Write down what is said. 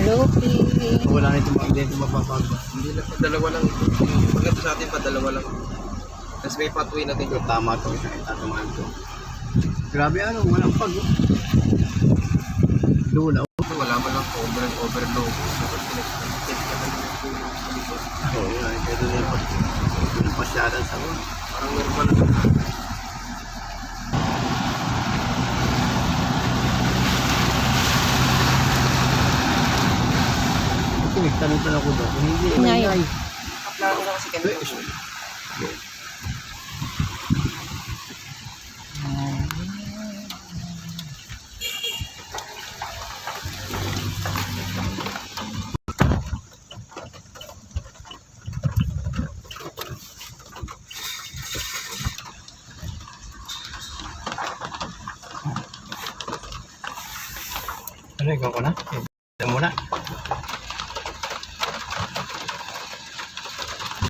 Loki. Wala na itong dito mapapagod. Hindi na pa, dalawa lang ito. Maganda sa atin pa, dalawa lang. Tapos may pathway natin Ito yun. tama to, tatamaan to. Grabe ano, walang pag. Doon ako. Ito, wala man lang overload. Dapat pinag-tip ka na yung tulong sa likod. Oo, yun. Kaya doon yung pasyadan sa ulo. Parang normal lang. Kasi nagtanong-tanong ko doon. Kung hindi, Ngayon. ay. Plano na kasi kami. Ano, ikaw ko na? Ito muna.